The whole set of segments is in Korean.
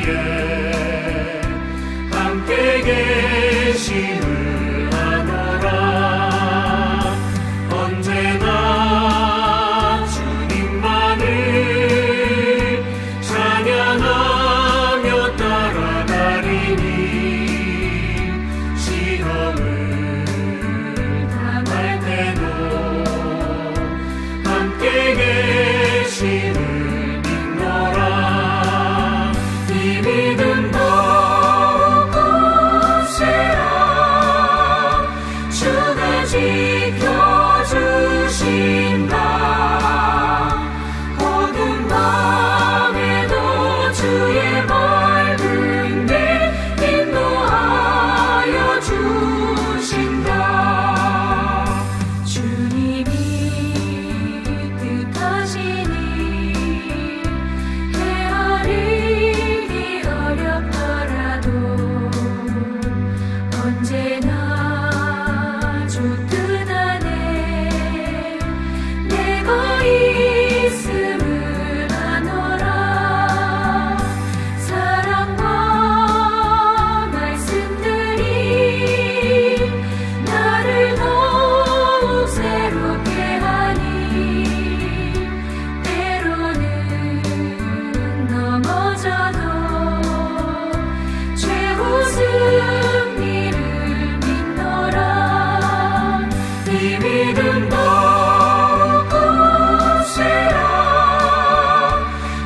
위에 함께 계심을 아노라. 언제나 주님만을 찬양하며 따라가리니 시험을 당할 때도 함께 계심을 믿노라. 이 믿음 더욱 굳세라. 주가 지켜주신다. 어두운 밤에도 주의 밝은 길 인도하여 주신다. 주님이 뜻하시니 헤아리기 어렵더라도 언제나 주 뜻 안에 내가 있음을 아노라. 사랑과 말씀들이 나를 더욱 새롭게 하니 때로는 넘어져도 최후 승리를 믿노라. 이 믿음 더욱 굳세라.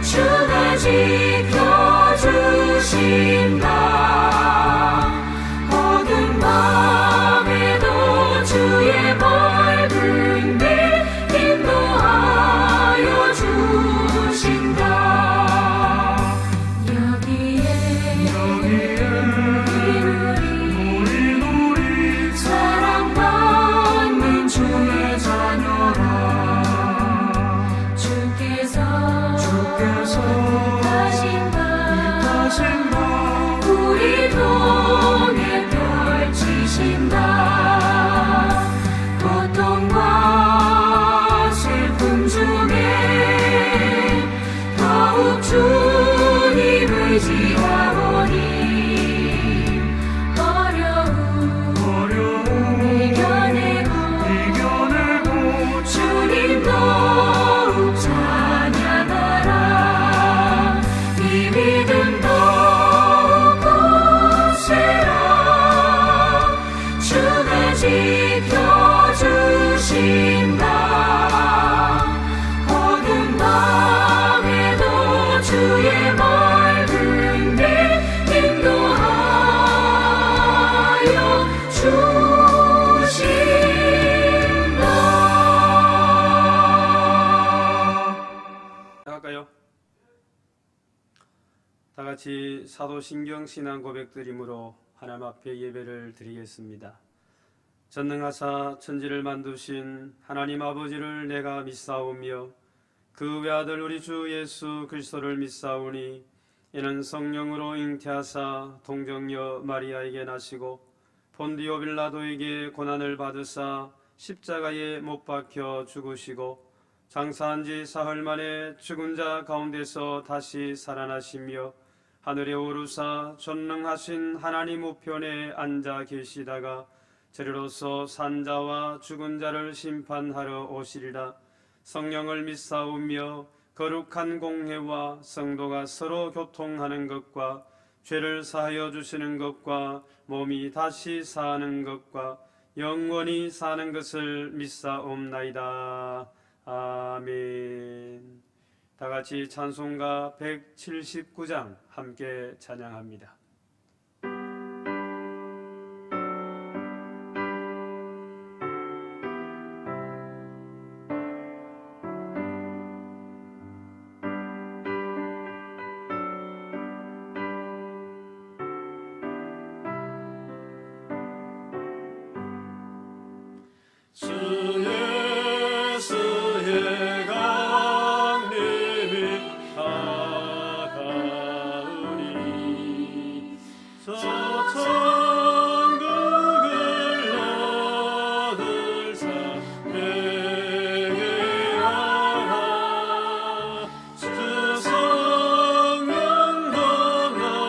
주가 지켜주신다. 어두운 밤에도 주의 밝은 길 인도하여 주신다. 여기에 우리 사랑받는 주의 자녀라. 주께서 뜻하신 바 우리 통해 펼치신다. 고통과 슬픔 중에 더욱 주님 의지하오니 어려움 이겨내고 주님 더욱 찬양하라. 이 믿음 더욱 굳세라. 주가 지켜주신다. 어두운 밤에도 주의 밝은 길 인도하여 주신다. 할까요? 다 같이 사도신경 신앙 고백드림으로 하나님 앞에 예배를 드리겠습니다. 전능하사 천지를 만드신 하나님 아버지를 내가 믿사오며 그 외아들 우리 주 예수 그리스도를 믿사오니 이는 성령으로 잉태하사 동정녀 마리아에게 나시고 본디오 빌라도에게 고난을 받으사 십자가에 못 박혀 죽으시고 장사한 지 사흘 만에 죽은 자 가운데서 다시 살아나시며 하늘에 오르사 전능하신 하나님 우편에 앉아 계시다가 저리로서 산자와 죽은 자를 심판하러 오시리라. 성령을 믿사오며 거룩한 공회와 성도가 서로 교통하는 것과 죄를 사하여 주시는 것과 몸이 다시 사는 것과 영원히 사는 것을 믿사옵나이다. 아멘. 다 같이 찬송가 179장 함께 찬양합니다. 수혜 수혜 강림이 다가오니 저 천국을 얻을 사 회개하라. 주 성령 너나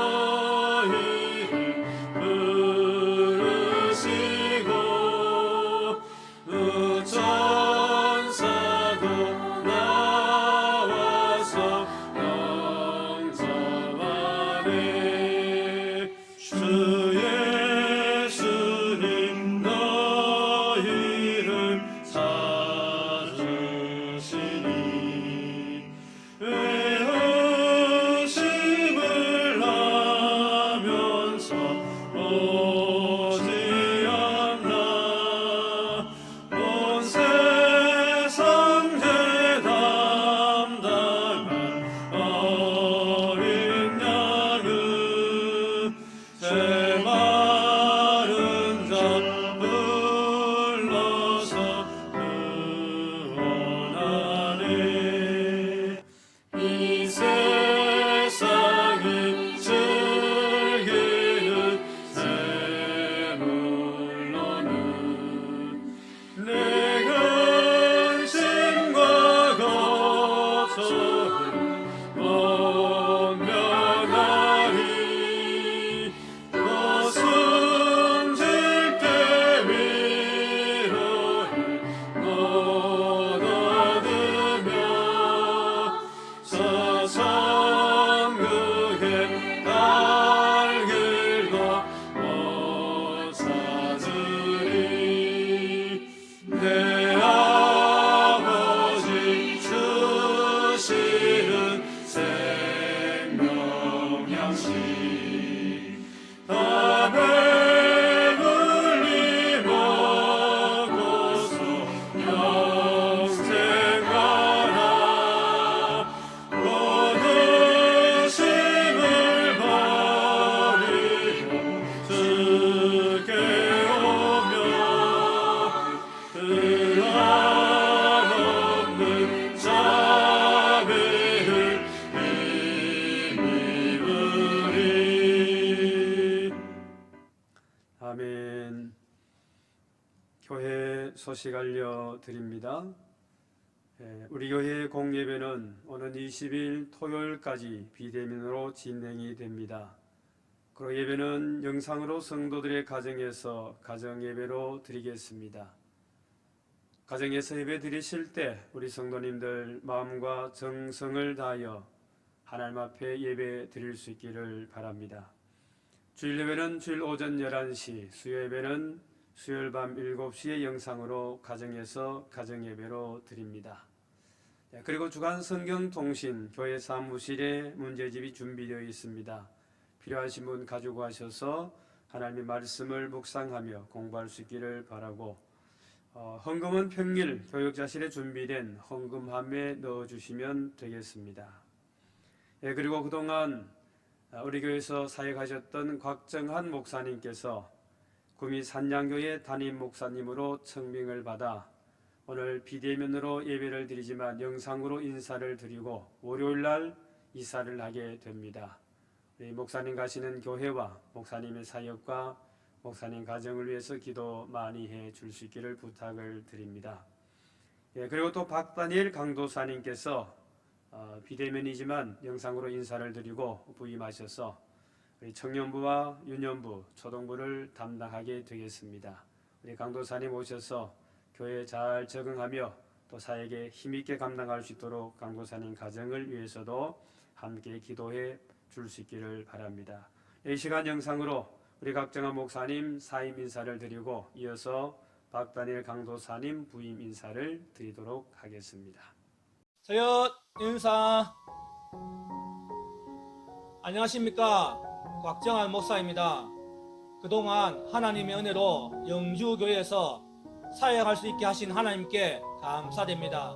주 예수님 너희를 찾으시니 외우심을 하면서 오지 않나 온 세상 죄 담당한 어린 양을 제 마른 자 불러서 구원하네 이 세상을 즐기는 샘물로는 내 근심과 걱정을 원명하리 또 숨질 때 위로를 못 얻으며 서성교회 달길도 못 찾으리 내 아버지 주시는 생명향시 다 배불리 먹고서 영생하라 모든 심을 버리고 주께 오며 한없는 자비를 힘입으리 아멘. 교회 소식 알려드립니다. 우리 교회 공예배는 오는 20일 토요일까지 비대면으로 진행이 됩니다. 그리고 예배는 영상으로 성도들의 가정에서 가정예배로 드리겠습니다. 가정에서 예배 드리실 때 우리 성도님들 마음과 정성을 다하여 하나님 앞에 예배 드릴 수 있기를 바랍니다. 주일 예배는 주일 오전 11시, 수요 예배는 수요일 밤 7시에 영상으로 가정에서 가정예배로 드립니다. 그리고 주간 성경통신 교회 사무실에 문제집이 준비되어 있습니다. 필요하신 분 가지고 가셔서 하나님의 말씀을 묵상하며 공부할 수 있기를 바라고 헌금은 평일 교육자실에 준비된 헌금함에 넣어주시면 되겠습니다. 그리고 그동안 우리 교회에서 사역하셨던 곽정한 목사님께서 구미 산양교회 담임 목사님으로 청빙을 받아 오늘 비대면으로 예배를 드리지만 영상으로 인사를 드리고 월요일날 이사를 하게 됩니다. 우리 목사님 가시는 교회와 목사님의 사역과 목사님 가정을 위해서 기도 많이 해줄 수 있기를 부탁을 드립니다. 그리고 또 박다니엘 강도사님께서 비대면이지만 영상으로 인사를 드리고 부임하셔서 우리 청년부와 유년부, 초동부를 담당하게 되겠습니다. 우리 강도사님 오셔서 교회에 잘 적응하며 또 사역에 힘있게 감당할 수 있도록 강도사님 가정을 위해서도 함께 기도해 줄 수 있기를 바랍니다. 이 시간 영상으로 우리 각정한 목사님 사임 인사를 드리고 이어서 박다니엘 강도사님 부임 인사를 드리도록 하겠습니다. 서열 인사. 안녕하십니까, 곽정한 목사입니다. 그동안 하나님의 은혜로 영주교회에서 사역할 수 있게 하신 하나님께 감사드립니다.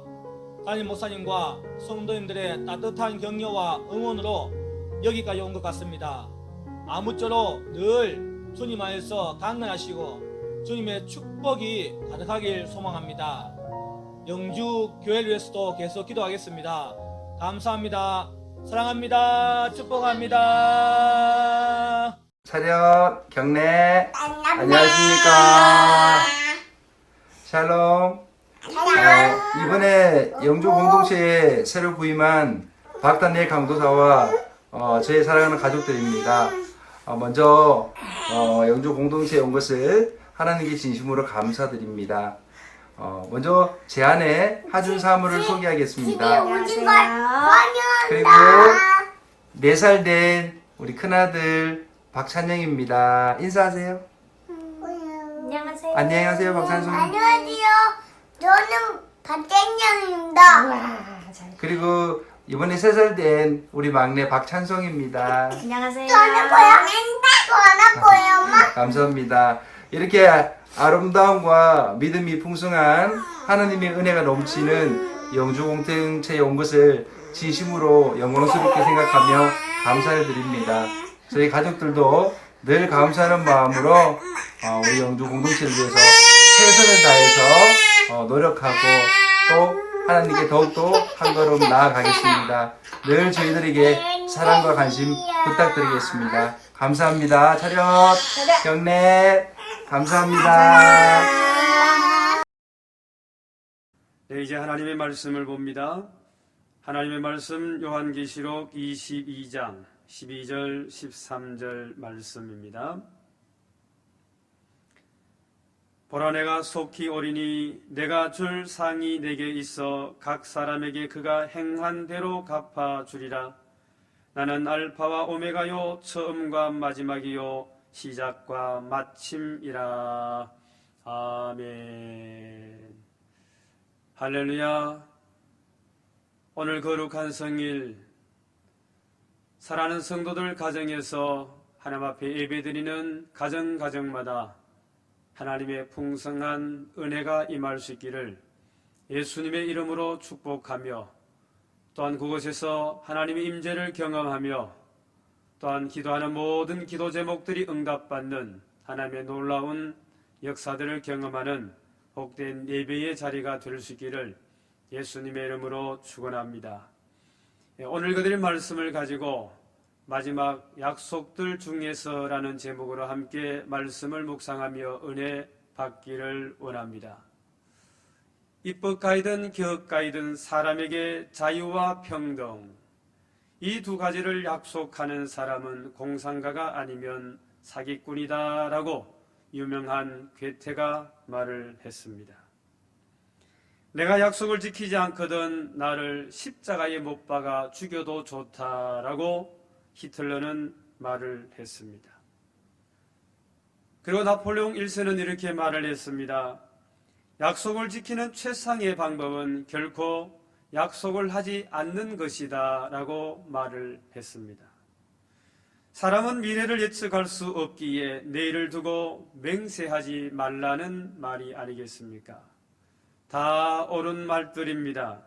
담임 목사님과 성도님들의 따뜻한 격려와 응원으로 여기까지 온 것 같습니다. 아무쪼록 늘 주님 안에서 강건하시고 주님의 축복이 가득하길 소망합니다. 영주 교회를 위해서도 계속 기도하겠습니다. 감사합니다. 사랑합니다. 축복합니다. 차렷 경례. 안녕하십니까. 샬롬. 이번에 영주 공동체에 새로 부임한 박다니엘 강도사와 저의 사랑하는 가족들입니다. 먼저 영주 공동체에 온 것을 하나님께 진심으로 감사드립니다. 먼저 제 아내 하준 사무를 소개하겠습니다. 그리고 4살 된 우리 큰아들 박찬영입니다. 인사하세요. 안녕하세요. 안녕하세요, 박찬송. 안녕하세요. 저는 박찬영입니다. 와, 잘. 그리고 이번에 3살 된 우리 막내 박찬송입니다. 안녕하세요. 저는 고양이인데 전화 엄마. 감사합니다. 이렇게 아름다움과 믿음이 풍성한 하나님의 은혜가 넘치는 영주 공동체에 온 것을 진심으로 영광스럽게 생각하며 감사를 드립니다. 저희 가족들도 늘 감사하는 마음으로 우리 영주 공동체를 위해서 최선을 다해서 노력하고 또 하나님께 더욱더 한 걸음 나아가겠습니다. 늘 저희들에게 사랑과 관심 부탁드리겠습니다. 감사합니다. 차렷, 경례, 감사합니다. 네, 이제 하나님의 말씀을 봅니다. 하나님의 말씀 요한계시록 22장 12절 13절 말씀입니다. 보라, 내가 속히 오리니 내가 줄 상이 내게 있어 각 사람에게 그가 행한 대로 갚아 주리라. 나는 알파와 오메가요 처음과 마지막이요 시작과 마침이라. 아멘. 할렐루야. 오늘 거룩한 성일, 사랑하는 성도들 가정에서 하나님 앞에 예배드리는 가정마다 하나님의 풍성한 은혜가 임할 수 있기를 예수님의 이름으로 축복하며, 또한 그곳에서 하나님의 임재를 경험하며, 또한 기도하는 모든 기도 제목들이 응답받는 하나님의 놀라운 역사들을 경험하는 복된 예배의 자리가 될 수 있기를 예수님의 이름으로 축원합니다. 오늘 그들의 말씀을 가지고 마지막 약속들 중에서라는 제목으로 함께 말씀을 묵상하며 은혜 받기를 원합니다. 입법가이든 개혁가이든 사람에게 자유와 평등, 이 두 가지를 약속하는 사람은 공상가가 아니면 사기꾼이다라고 유명한 괴테가 말을 했습니다. 내가 약속을 지키지 않거든 나를 십자가에 못 박아 죽여도 좋다라고 히틀러는 말을 했습니다. 그리고 나폴레옹 1세는 이렇게 말을 했습니다. 약속을 지키는 최상의 방법은 결코 약속을 하지 않는 것이다 라고 말을 했습니다. 사람은 미래를 예측할 수 없기에 내일을 두고 맹세하지 말라는 말이 아니겠습니까? 다 옳은 말들입니다.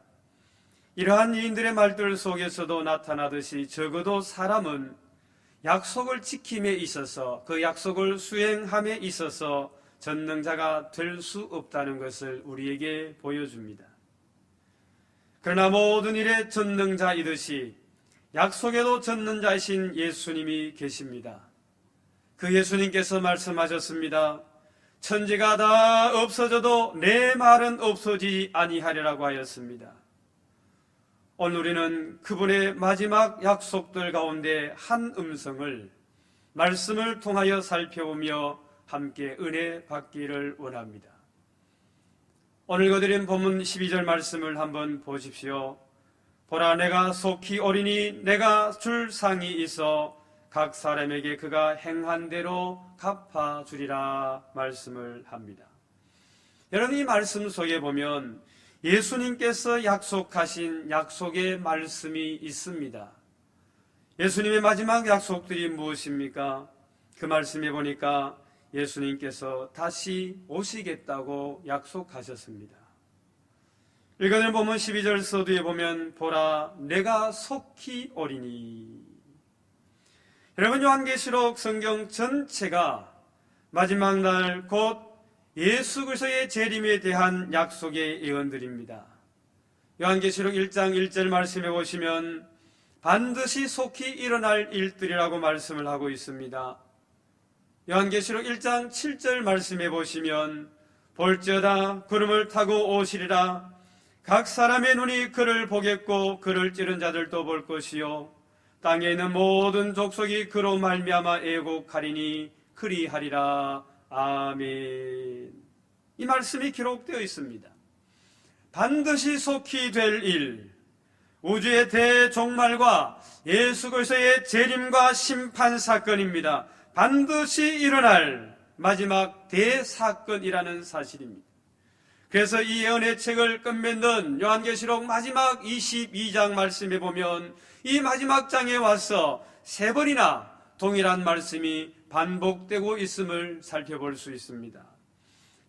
이러한 이인들의 말들 속에서도 나타나듯이 적어도 사람은 약속을 지킴에 있어서, 그 약속을 수행함에 있어서 전능자가 될 수 없다는 것을 우리에게 보여줍니다. 그러나 모든 일의 전능자이듯이 약속에도 전능자이신 예수님이 계십니다. 그 예수님께서 말씀하셨습니다. 천지가 다 없어져도 내 말은 없어지지 아니하리라고 하였습니다. 오늘 우리는 그분의 마지막 약속들 가운데 한 음성을 말씀을 통하여 살펴보며 함께 은혜 받기를 원합니다. 오늘 거드린 본문 12절 말씀을 한번 보십시오. 보라, 내가 속히 오리니 내가 줄 상이 있어 각 사람에게 그가 행한 대로 갚아주리라 말씀을 합니다. 여러분, 이 말씀 속에 보면 예수님께서 약속하신 약속의 말씀이 있습니다. 예수님의 마지막 약속들이 무엇입니까? 그 말씀에 보니까 예수님께서 다시 오시겠다고 약속하셨습니다. 읽어드린 본문 12절 서두에 보면 보라, 내가 속히 오리니. 여러분, 요한계시록 성경 전체가 마지막 날 곧 예수 그리스도의 재림에 대한 약속의 예언들입니다. 요한계시록 1장 1절 말씀해 보시면 반드시 속히 일어날 일들이라고 말씀을 하고 있습니다. 요한계시록 1장 7절 말씀해 보시면 볼지어다 구름을 타고 오시리라. 각 사람의 눈이 그를 보겠고 그를 찌른 자들도 볼 것이요 땅에 있는 모든 족속이 그로 말미암아 애곡하리니 그리하리라. 아멘. 이 말씀이 기록되어 있습니다. 반드시 속히 될 일, 우주의 대종말과 예수 그리스도의 재림과 심판 사건입니다. 반드시 일어날 마지막 대사건이라는 사실입니다. 그래서 이 예언의 책을 끝맺는 요한계시록 마지막 22장 말씀에 보면 이 마지막 장에 와서 3번이나 동일한 말씀이 반복되고 있음을 살펴볼 수 있습니다.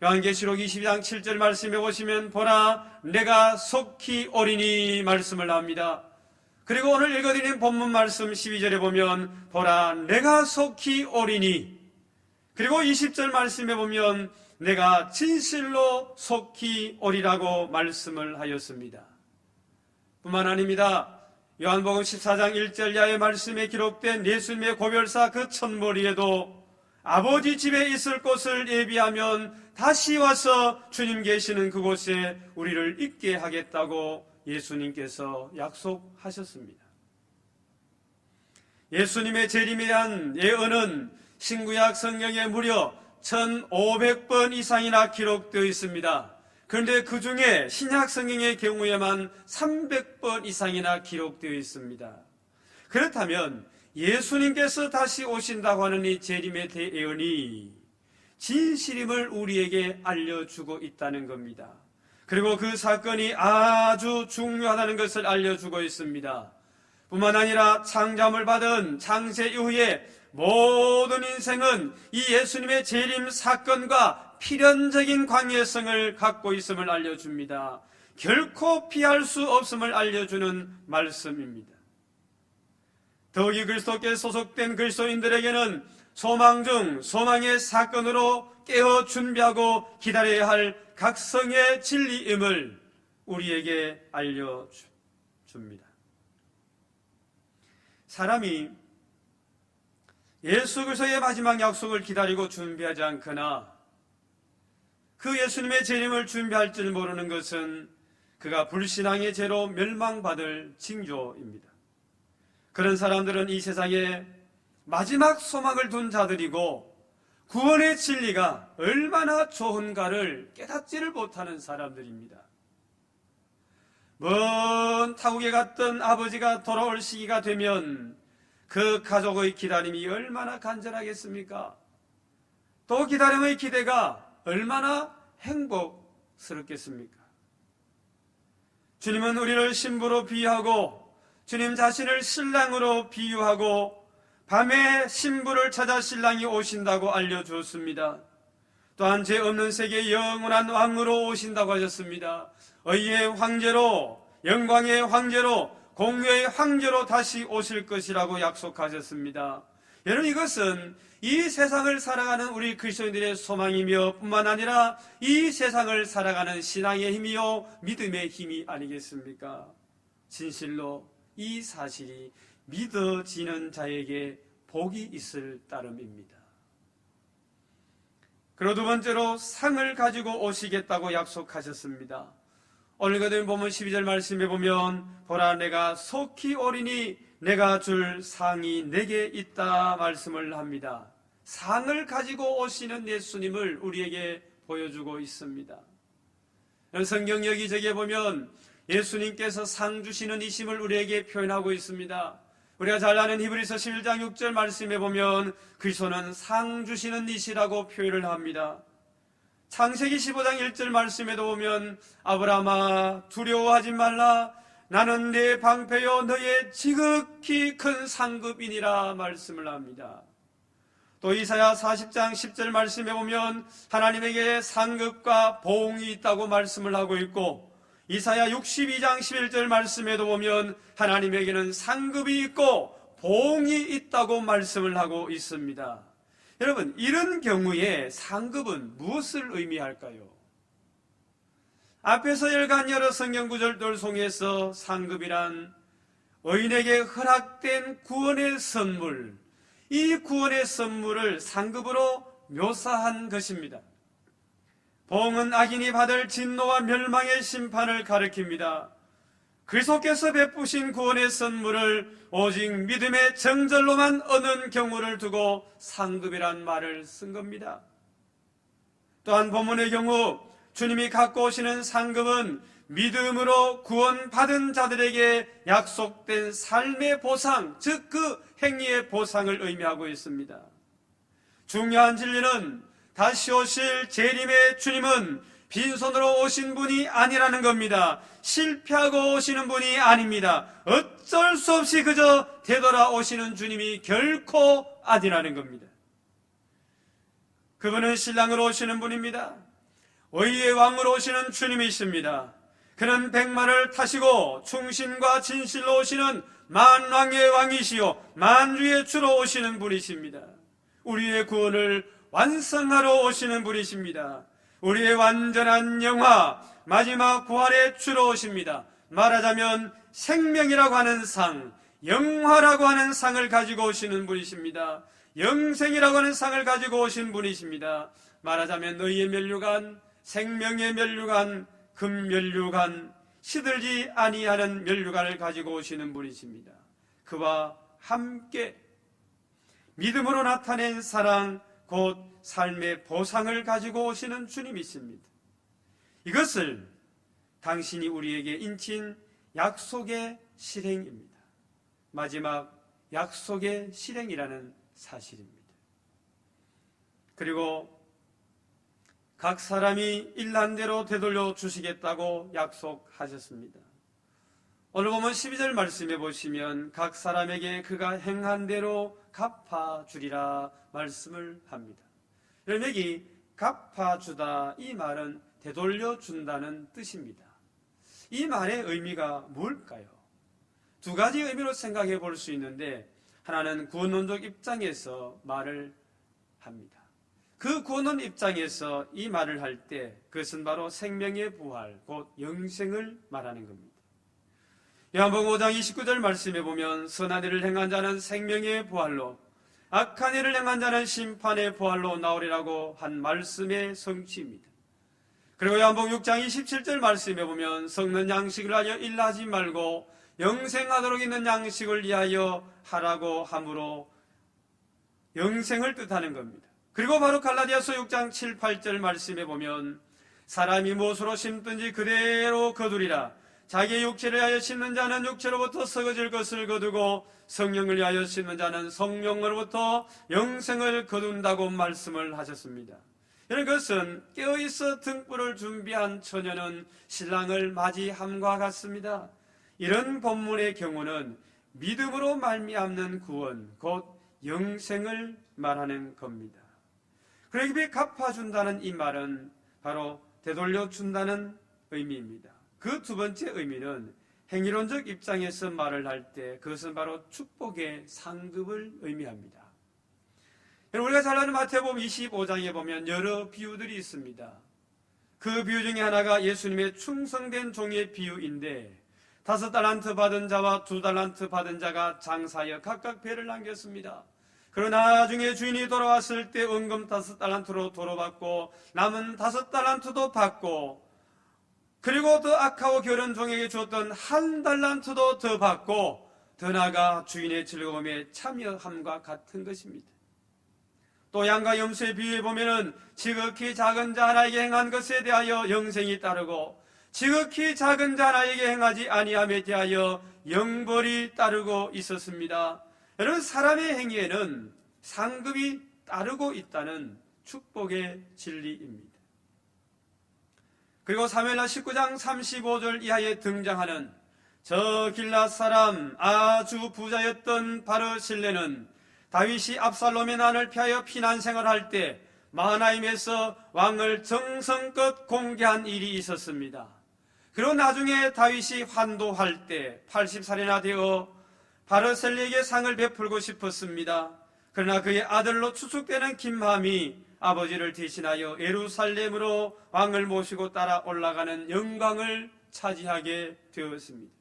요한계시록 22장 7절 말씀에 보시면 보라 내가 속히 오리니 말씀을 합니다. 그리고 오늘 읽어드린 본문 말씀 12절에 보면 보라 내가 속히 오리니, 그리고 20절 말씀에 보면 내가 진실로 속히 오리라고 말씀을 하였습니다. 뿐만 아닙니다. 요한복음 14장 1절 야의 말씀에 기록된 예수님의 고별사 그 첫머리에도 아버지 집에 있을 곳을 예비하면 다시 와서 주님 계시는 그곳에 우리를 있게 하겠다고 예수님께서 약속하셨습니다. 예수님의 재림에 대한 예언은 신구약 성경에 무려 1500번 이상이나 기록되어 있습니다. 그런데 그 중에 신약 성경의 경우에만 300번 이상이나 기록되어 있습니다. 그렇다면 예수님께서 다시 오신다고 하는 이 재림의 대예언이 진실임을 우리에게 알려주고 있다는 겁니다. 그리고 그 사건이 아주 중요하다는 것을 알려주고 있습니다. 뿐만 아니라 창조함을 받은 창세 이후에 모든 인생은 이 예수님의 재림 사건과 필연적인 관계성을 갖고 있음을 알려줍니다. 결코 피할 수 없음을 알려주는 말씀입니다. 더욱이 그리스도께 소속된 그리스도인들에게는 소망 중 소망의 사건으로 깨어 준비하고 기다려야 할 각성의 진리임을 우리에게 알려줍니다. 사람이 예수 그리스도의 마지막 약속을 기다리고 준비하지 않거나 그 예수님의 재림을 준비할 줄 모르는 것은 그가 불신앙의 죄로 멸망받을 징조입니다. 그런 사람들은 이 세상에 마지막 소망을 둔 자들이고 구원의 진리가 얼마나 좋은가를 깨닫지를 못하는 사람들입니다. 먼 타국에 갔던 아버지가 돌아올 시기가 되면 그 가족의 기다림이 얼마나 간절하겠습니까? 또 기다림의 기대가 얼마나 행복스럽겠습니까? 주님은 우리를 신부로 비유하고 주님 자신을 신랑으로 비유하고 밤에 신부를 찾아 신랑이 오신다고 알려주었습니다. 또한 죄 없는 세계의 영원한 왕으로 오신다고 하셨습니다. 의의 황제로, 영광의 황제로, 공의의 황제로 다시 오실 것이라고 약속하셨습니다. 여러분, 이것은 이 세상을 살아가는 우리 그리스도인들의 소망이며 뿐만 아니라 이 세상을 살아가는 신앙의 힘이요 믿음의 힘이 아니겠습니까? 진실로 이 사실이 믿어지는 자에게 복이 있을 따름입니다. 그리고 두 번째로 상을 가지고 오시겠다고 약속하셨습니다. 오늘 그들 보면 12절 말씀에 보면 보라 내가 속히 오리니 내가 줄 상이 내게 있다 말씀을 합니다. 상을 가지고 오시는 예수님을 우리에게 보여주고 있습니다. 성경 여기저기에 보면 예수님께서 상 주시는 이심을 우리에게 표현하고 있습니다. 우리가 잘 아는 히브리서 11장 6절 말씀에 보면 그리스도는 상 주시는 이시라고 표현을 합니다. 창세기 15장 1절 말씀에도 보면 아브라함아 두려워하지 말라 나는 네 방패요 너의 지극히 큰 상급이니라 말씀을 합니다. 또 이사야 40장 10절 말씀에 보면 하나님에게 상급과 보응이 있다고 말씀을 하고 있고 이사야 62장 11절 말씀에도 보면 하나님에게는 상급이 있고 보응이 있다고 말씀을 하고 있습니다. 여러분, 이런 경우에 상급은 무엇을 의미할까요? 앞에서 열간 여러 성경 구절들 속에서 상급이란 의인에게 허락된 구원의 선물, 이 구원의 선물을 상급으로 묘사한 것입니다. 보응은 악인이 받을 진노와 멸망의 심판을 가리킵니다. 그리스도께서 베푸신 구원의 선물을 오직 믿음의 정절로만 얻는 경우를 두고 상급이란 말을 쓴 겁니다. 또한 본문의 경우 주님이 갖고 오시는 상급은 믿음으로 구원받은 자들에게 약속된 삶의 보상, 즉 그 행위의 보상을 의미하고 있습니다. 중요한 진리는 다시 오실 재림의 주님은 빈손으로 오신 분이 아니라는 겁니다. 실패하고 오시는 분이 아닙니다. 어쩔 수 없이 그저 되돌아오시는 주님이 결코 아니라는 겁니다. 그분은 신랑으로 오시는 분입니다. 의의 왕으로 오시는 주님이십니다. 그는 백마를 타시고 충신과 진실로 오시는 만왕의 왕이시요 만주의 주로 오시는 분이십니다. 우리의 구원을 완성하러 오시는 분이십니다. 우리의 완전한 영화, 마지막 부활의 주로 오십니다. 말하자면 생명이라고 하는 상, 영화라고 하는 상을 가지고 오시는 분이십니다. 영생이라고 하는 상을 가지고 오신 분이십니다. 말하자면 너희의 면류관, 생명의 면류관, 금면류관, 시들지 아니하는 면류관을 가지고 오시는 분이십니다. 그와 함께 믿음으로 나타낸 사랑, 곧 삶의 보상을 가지고 오시는 주님이십니다. 이것을 당신이 우리에게 인친 약속의 실행입니다. 마지막 약속의 실행이라는 사실입니다. 그리고 각 사람이 일한 대로 되돌려 주시겠다고 약속하셨습니다. 오늘 보면 12절 말씀해 보시면 각 사람에게 그가 행한 대로 갚아주리라 말씀을 합니다. 여러분, 여기 갚아주다 이 말은 되돌려 준다는 뜻입니다. 이 말의 의미가 뭘까요? 두 가지 의미로 생각해 볼 수 있는데, 하나는 구원론적 입장에서 말을 합니다. 그 구원론 입장에서 이 말을 할 때 그것은 바로 생명의 부활, 곧 영생을 말하는 겁니다. 요한복음 5장 29절 말씀해 보면 선한 일을 행한 자는 생명의 부활로, 악한 일을 행한 자는 심판의 부활로 나오리라고 한 말씀의 성취입니다. 그리고 요한복음 6장 27절 말씀해 보면 썩는 양식을 하여 일하지 말고 영생하도록 있는 양식을 위하여 하라고 함으로 영생을 뜻하는 겁니다. 그리고 바로 갈라디아서 6장 7, 8절 말씀해 보면 사람이 무엇으로 심든지 그대로 거두리라. 자기의 육체를 위하여 심는 자는 육체로부터 썩어질 것을 거두고 성령을 위하여 심는 자는 성령으로부터 영생을 거둔다고 말씀을 하셨습니다. 이런 것은 깨어있어 등불을 준비한 처녀는 신랑을 맞이함과 같습니다. 이런 본문의 경우는 믿음으로 말미암는 구원, 곧 영생을 말하는 겁니다. 그러기 갚아준다는 이 말은 바로 되돌려준다는 의미입니다. 그 두 번째 의미는 행위론적 입장에서 말을 할 때 그것은 바로 축복의 상급을 의미합니다. 우리가 잘 아는 마태복음 25장에 보면 여러 비유들이 있습니다. 그 비유 중에 하나가 예수님의 충성된 종의 비유인데 5달란트 받은 자와 2달란트 받은 자가 장사하여 각각 배를 남겼습니다. 그러나 나중에 주인이 돌아왔을 때 은금 5달란트로 도로받고 남은 5달란트도 받고, 그리고 더 악하고 게으른 종에게 주었던 1달란트도 더 받고 더 나아가 주인의 즐거움에 참여함과 같은 것입니다. 또 양과 염소의 비유에 보면은 지극히 작은 자 하나에게 행한 것에 대하여 영생이 따르고 지극히 작은 자 하나에게 행하지 아니함에 대하여 영벌이 따르고 있었습니다. 여러분, 사람의 행위에는 상급이 따르고 있다는 축복의 진리입니다. 그리고 사무엘하 19장 35절 이하에 등장하는 저 길랏 사람 아주 부자였던 바르실레는 다윗이 압살롬의 난을 피하여 피난생활을 할 때 마하나임에서 왕을 정성껏 공개한 일이 있었습니다. 그리고 나중에 다윗이 환도할 때 80살이나 되어 바르셀리에게 상을 베풀고 싶었습니다. 그러나 그의 아들로 추측되는 김함이 아버지를 대신하여 예루살렘으로 왕을 모시고 따라 올라가는 영광을 차지하게 되었습니다.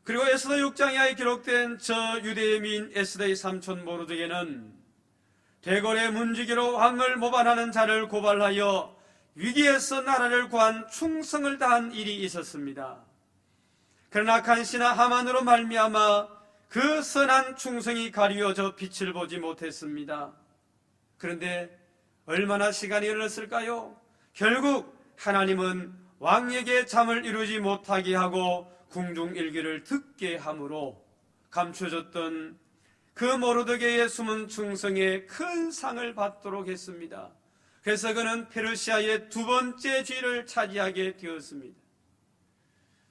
그리고 에스더 6장 이하에 기록된 저 유대의 민 에스더의 삼촌 모르드게는 대궐의 문지기로 왕을 모반하는 자를 고발하여 위기에서 나라를 구한 충성을 다한 일이 있었습니다. 그러나 간시나 하만으로 말미암아 그 선한 충성이 가리워져 빛을 보지 못했습니다. 그런데 얼마나 시간이 흘렀을까요? 결국 하나님은 왕에게 잠을 이루지 못하게 하고 궁중일기를 듣게 함으로 감춰졌던 그 모르드게의 숨은 충성에 큰 상을 받도록 했습니다. 그래서 그는 페르시아의 두 번째 쥐를 차지하게 되었습니다.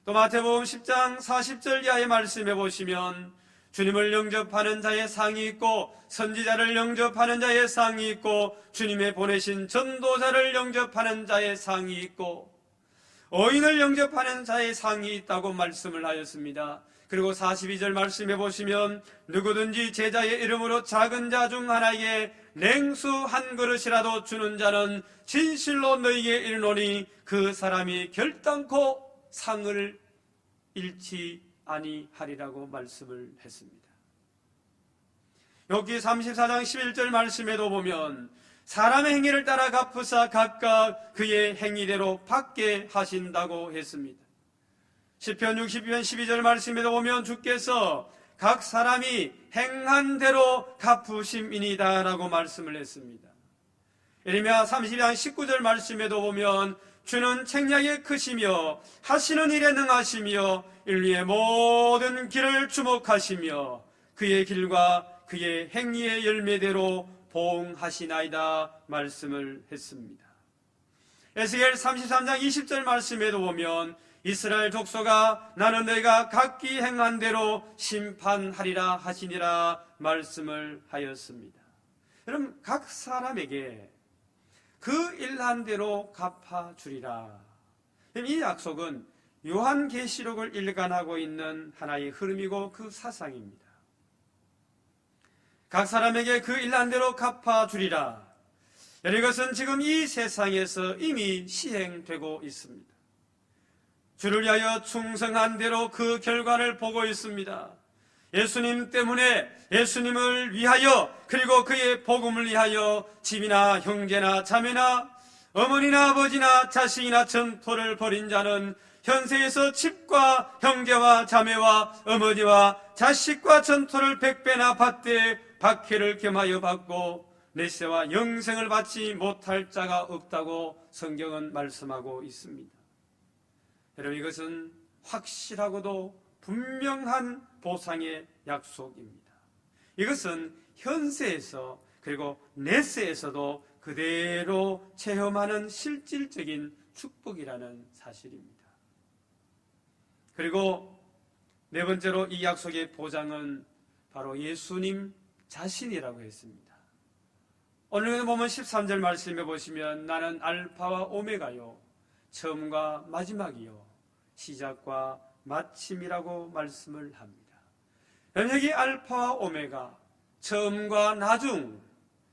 또 마태복음 10장 40절 이하의 말씀해 보시면 주님을 영접하는 자의 상이 있고 선지자를 영접하는 자의 상이 있고 주님의 보내신 전도자를 영접하는 자의 상이 있고 어인을 영접하는 자의 상이 있다고 말씀을 하였습니다. 그리고 42절 말씀해 보시면 누구든지 제자의 이름으로 작은 자 중 하나에게 냉수 한 그릇이라도 주는 자는 진실로 너희에게 이르노니 그 사람이 결단코 상을 잃지 아니하리라고 말씀을 했습니다. 여기 34장 11절 말씀에도 보면 사람의 행위를 따라 갚으사 각각 그의 행위대로 받게 하신다고 했습니다. 시편 62편 12절 말씀에도 보면 주께서 각 사람이 행한 대로 갚으심이니이다 라고 말씀을 했습니다. 예레미야 30장 19절 말씀에도 보면 주는 책략에 크시며 하시는 일에 능하시며 인류의 모든 길을 주목하시며 그의 길과 그의 행위의 열매대로 보응하시나이다 말씀을 했습니다. 에스겔 33장 20절 말씀에도 보면 이스라엘 족속아 나는 너희가 각기 행한 대로 심판하리라 하시니라 말씀을 하였습니다. 여러분 각 사람에게 그 일한 대로 갚아주리라. 이 약속은 요한계시록을 일관하고 있는 하나의 흐름이고 그 사상입니다. 각 사람에게 그 일한 대로 갚아주리라. 이것은 지금 이 세상에서 이미 시행되고 있습니다. 주를 위하여 충성한 대로 그 결과를 보고 있습니다. 예수님 때문에 예수님을 위하여 그리고 그의 복음을 위하여 집이나 형제나 자매나 어머니나 아버지나 자식이나 전토를 벌인 자는 현세에서 집과 형제와 자매와 어머니와 자식과 전토를 100배나 받되 박해를 겸하여 받고 내세와 영생을 받지 못할 자가 없다고 성경은 말씀하고 있습니다. 여러분 이것은 확실하고도 분명한 보상의 약속입니다. 이것은 현세에서 그리고 내세에서도 그대로 체험하는 실질적인 축복이라는 사실입니다. 그리고 네 번째로 이 약속의 보장은 바로 예수님 자신이라고 했습니다. 오늘 보면 13절 말씀해 보시면 나는 알파와 오메가요 처음과 마지막이요 시작과 마침이라고 말씀을 합니다. 여기 알파와 오메가 처음과 나중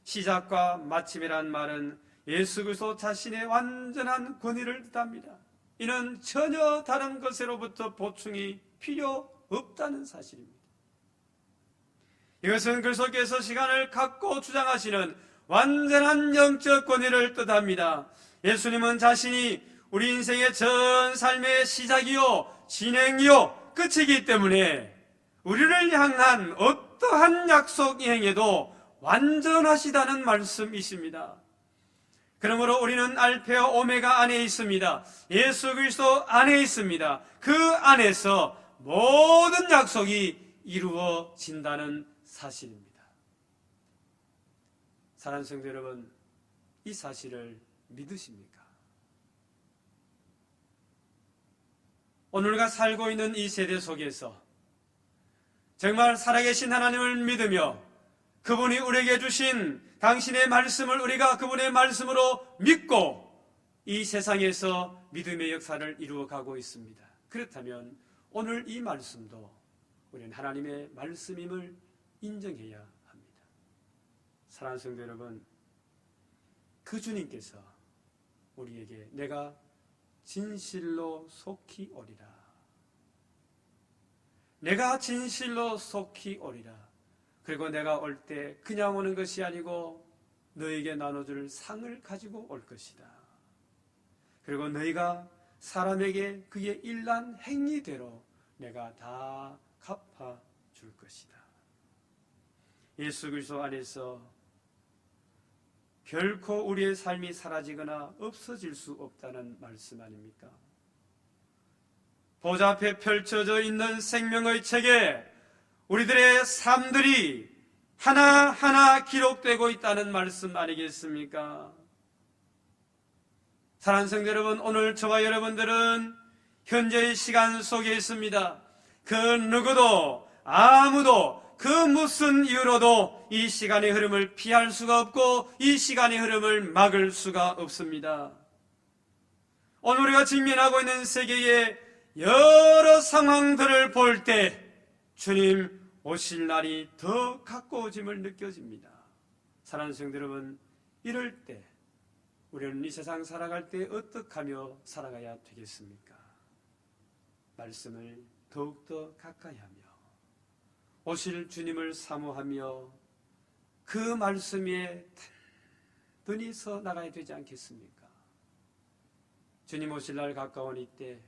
시작과 마침이란 말은 예수 그리스도 자신의 완전한 권위를 뜻합니다. 이는 전혀 다른 것으로부터 보충이 필요 없다는 사실입니다. 이것은 그리스도께서 시간을 갖고 주장하시는 완전한 영적 권위를 뜻합니다. 예수님은 자신이 우리 인생의 전 삶의 시작이요 진행이요 끝이기 때문에 우리를 향한 어떠한 약속 이행에도 완전하시다는 말씀이십니다. 그러므로 우리는 알파와 오메가 안에 있습니다. 예수 그리스도 안에 있습니다. 그 안에서 모든 약속이 이루어진다는 사실입니다. 사랑하는 성도 여러분, 이 사실을 믿으십니까? 오늘과 살고 있는 이 세대 속에서 정말 살아계신 하나님을 믿으며 그분이 우리에게 주신 당신의 말씀을 우리가 그분의 말씀으로 믿고 이 세상에서 믿음의 역사를 이루어가고 있습니다. 그렇다면 오늘 이 말씀도 우리는 하나님의 말씀임을 인정해야 합니다. 사랑하는 성도 여러분, 그 주님께서 우리에게 내가 진실로 속히 오리라. 내가 진실로 속히 오리라. 그리고 내가 올 때 그냥 오는 것이 아니고 너에게 나눠줄 상을 가지고 올 것이다. 그리고 너희가 사람에게 그의 일난 행위대로 내가 다 갚아줄 것이다. 예수 그리스도 안에서 결코 우리의 삶이 사라지거나 없어질 수 없다는 말씀 아닙니까? 보좌 앞에 펼쳐져 있는 생명의 책에 우리들의 삶들이 하나하나 기록되고 있다는 말씀 아니겠습니까? 사랑하는 성도 여러분, 오늘 저와 여러분들은 현재의 시간 속에 있습니다. 그 누구도 아무도 그 무슨 이유로도 이 시간의 흐름을 피할 수가 없고 이 시간의 흐름을 막을 수가 없습니다. 오늘 우리가 직면하고 있는 세계의 여러 상황들을 볼 때 주님 오실 날이 더 가까워짐을 느껴집니다. 사랑하는 성도 여러분, 이럴 때 우리는 이 세상 살아갈 때 어떻게 하며 살아가야 되겠습니까? 말씀을 더욱더 가까이 하며 오실 주님을 사모하며 그 말씀에 단단히 서 나가야 되지 않겠습니까? 주님 오실 날 가까운 이때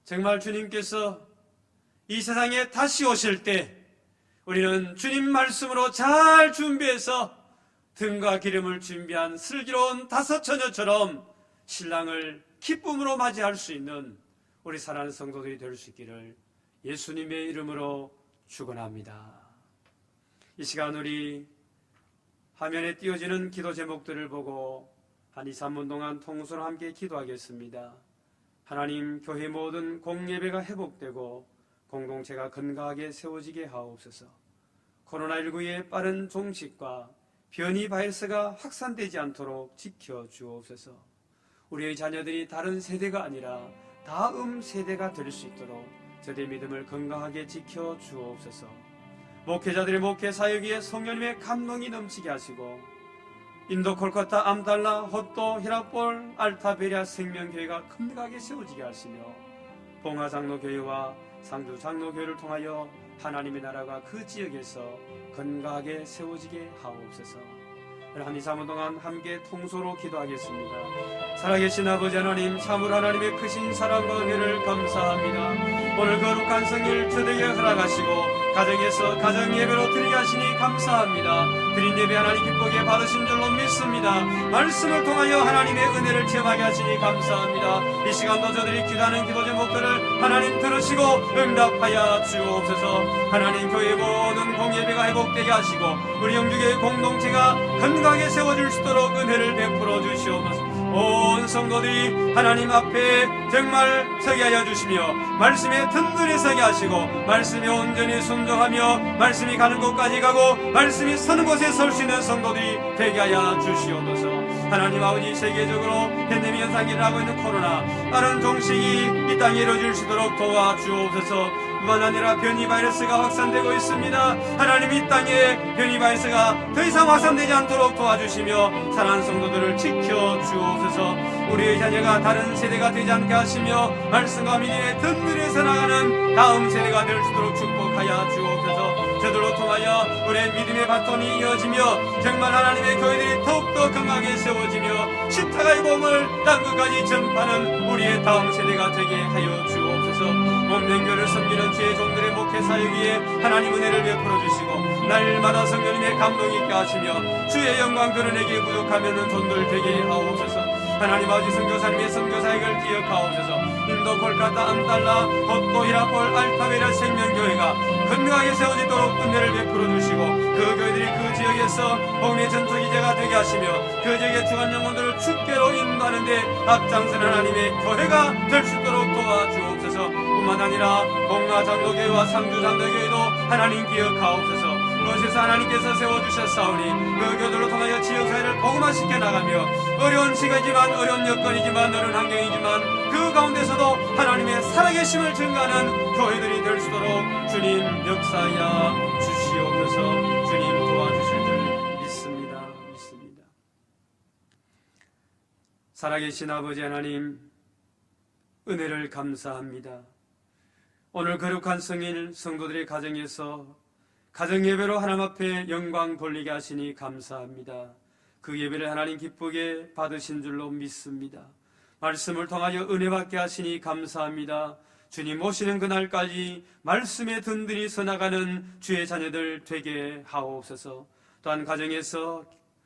정말 주님께서 이 세상에 다시 오실 때 우리는 주님 말씀으로 잘 준비해서 등과 기름을 준비한 슬기로운 다섯 처녀처럼 신랑을 기쁨으로 맞이할 수 있는 우리 사랑하는 성도들이 될 수 있기를 예수님의 이름으로 축원합니다. 이 시간 우리 화면에 띄어지는 기도 제목들을 보고 한 2, 3분 동안 통수로 함께 기도하겠습니다. 하나님, 교회 모든 공예배가 회복되고 공동체가 건강하게 세워지게 하옵소서. 코로나19의 빠른 종식과 변이 바이러스가 확산되지 않도록 지켜주옵소서. 우리의 자녀들이 다른 세대가 아니라 다음 세대가 될 수 있도록 저들의 믿음을 건강하게 지켜주옵소서. 목회자들의 목회 사역에 성령님의 감동이 넘치게 하시고 인도 콜카타 암달라 헛도 히라볼 알타베리아 생명교회가 건강하게 세워지게 하시며 봉화장로교회와 상주장로교회를 통하여 하나님의 나라가 그 지역에서 건강하게 세워지게 하옵소서. 한 2, 3분 동안 함께 통소로 기도하겠습니다. 살아계신 아버지 하나님, 참으로 하나님의 크신 사랑과 은혜를 감사합니다. 오늘 거룩한 성일 저에게 허락하시고 가정에서 가정 예배로 드리게 하시니 감사합니다. 드린 예배 하나님 기쁘게 받으신 줄로 믿습니다. 말씀을 통하여 하나님의 은혜를 체험하게 하시니 감사합니다. 이 시간도 저들이 기도하는 기도 제목들을 하나님 들으시고 응답하여 주옵소서. 하나님, 교회 모든 공예배가 회복되게 하시고 우리 영주교회 공동체가 건강하게 세워질 수 있도록 은혜를 베풀어 주시옵소서. 온 성도들이 하나님 앞에 정말 서게 하여 주시며 말씀에 든든히 서게 하시고 말씀에 온전히 순종하며 말씀이 가는 곳까지 가고 말씀이 서는 곳에 설 수 있는 성도들이 되게 하여 주시옵소서. 하나님 아버지, 세계적으로 팬데믹 현상이 일어나고 있는 코로나 빠른 종식이 이 땅에 이루어질 수 있도록 도와주옵소서. 뿐만 아니라 변이 바이러스가 확산되고 있습니다. 하나님, 이 땅에 변이 바이러스가 더 이상 확산되지 않도록 도와주시며 사랑하는 성도들을 지켜주옵소서. 우리의 자녀가 다른 세대가 되지 않게 하시며 말씀과 믿음에 든든히 서나가는 다음 세대가 될 수 있도록 축복하여 주옵소서. 저들로 통하여 우리의 믿음의 바톤이 이어지며 정말 하나님의 교회들이 더욱더 건강하게 세워지며 십자가의 복음을 땅끝까지 전파하는 우리의 다음 세대가 되게 하여 주옵소서. 몸된 교회를 섬기는 주의 종들의 목회 사역 위에 하나님 은혜를 베풀어 주시고 날마다 성령님의 감동이 있게 하시며 주의 영광 드러내기에 부족하면 종들 되게 하옵소서. 하나님 아버지, 선교사님의 선교사역을 기억하옵소서. 인도 콜카타 암달라 헛도 히라폴 알타베리아 생명교회가 건강하게 세워지도록 은혜를 베풀어 주시고 그 교회들이 그 지역에서 복음의 전투기제가 되게 하시며 그 지역의 중한 영혼들을 주께로 인도하는 데 앞장서는 하나님의 교회가 될 수 있도록 도와주옵소서. 뿐만 아니라 봉화장로교회와 상주장로교회도 하나님 기억하옵소서. 그곳에서 하나님께서 세워주셨사오니 그 교들로 통하여 지역사회를 복음화시켜 나가며 어려운 시간이지만 어려운 여건이지만 어려운 환경이지만 그 가운데서도 하나님의 살아계심을 증거하는 교회들이 될 수 있도록 주님 역사하여 주시옵소서. 주님 도와주실 줄 믿습니다. 살아계신 아버지 하나님, 은혜를 감사합니다. 오늘 거룩한 성일 성도들의 가정에서 가정 예배로 하나님 앞에 영광 돌리게 하시니 감사합니다. 그 예배를 하나님 기쁘게 받으신 줄로 믿습니다. 말씀을 통하여 은혜 받게 하시니 감사합니다. 주님 오시는 그날까지 말씀에 든든히 서나가는 주의 자녀들 되게 하옵소서. 또한 가정에서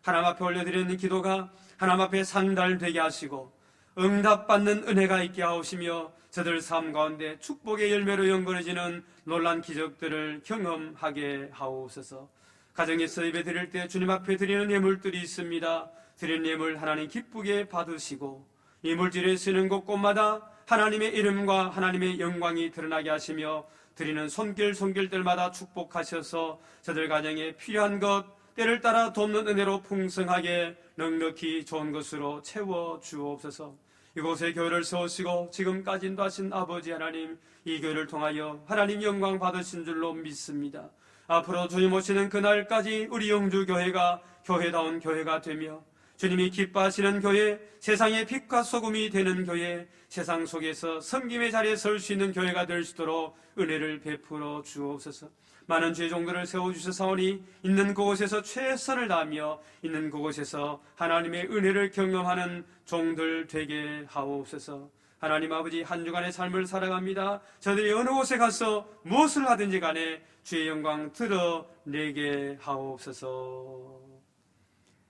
하나님 앞에 올려드리는 기도가 하나님 앞에 상달되게 하시고 응답받는 은혜가 있게 하시며 저들 삶 가운데 축복의 열매로 연결해지는 놀란 기적들을 경험하게 하옵소서. 가정에서 예배 드릴 때 주님 앞에 드리는 예물들이 있습니다. 드리는 예물 하나님 기쁘게 받으시고 이 물질에 쓰는 곳곳마다 하나님의 이름과 하나님의 영광이 드러나게 하시며 드리는 손길들마다 축복하셔서 저들 가정에 필요한 것 때를 따라 돕는 은혜로 풍성하게 넉넉히 좋은 것으로 채워 주옵소서. 이곳에 교회를 세우시고 지금까지 인도하신 아버지 하나님, 이 교회를 통하여 하나님 영광 받으신 줄로 믿습니다. 앞으로 주님 오시는 그날까지 우리 영주교회가 교회다운 교회가 되며 주님이 기뻐하시는 교회, 세상의 빛과 소금이 되는 교회, 세상 속에서 섬김의 자리에 설 수 있는 교회가 될 수 있도록 은혜를 베풀어 주옵소서. 많은 죄종들을 세워주셔서오니 있는 그곳에서 최선을 다하며 있는 그곳에서 하나님의 은혜를 경험하는 종들 되게 하옵소서. 하나님 아버지, 한 주간의 삶을 살아갑니다. 저들이 어느 곳에 가서 무엇을 하든지 간에 주의 영광 드러내게 하옵소서.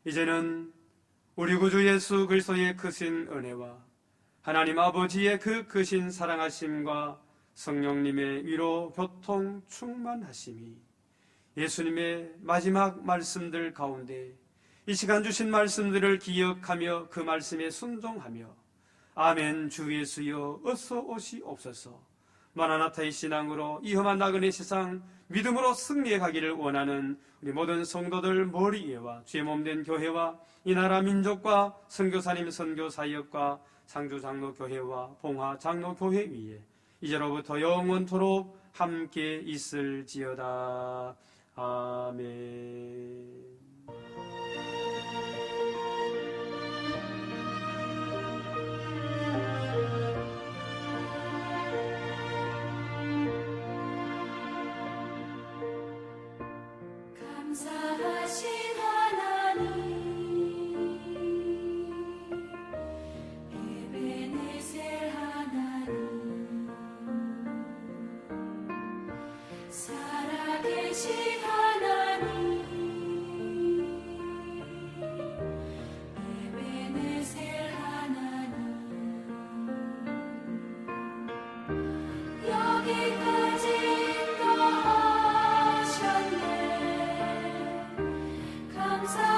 이제는 우리 구주 예수 그리스도의 크신 은혜와 하나님 아버지의 그 크신 사랑하심과 성령님의 위로 교통 충만하심이 예수님의 마지막 말씀들 가운데 이 시간 주신 말씀들을 기억하며 그 말씀에 순종하며 아멘 주 예수여 어서 오시옵소서. 마라나타의 신앙으로 이 험한 나그네 세상 믿음으로 승리해 가기를 원하는 우리 모든 성도들 머리에와 주의 몸된 교회와 이 나라 민족과 선교사님 선교사역과 상주장로교회와 봉화장로교회 위에 이제로부터 영원토록 함께 있을지어다. 아멘. 감사하신 하나님 에베네셀 하나님 살아계신 하나님 에베네셀 하나님 여기까지 인도하셨네 감사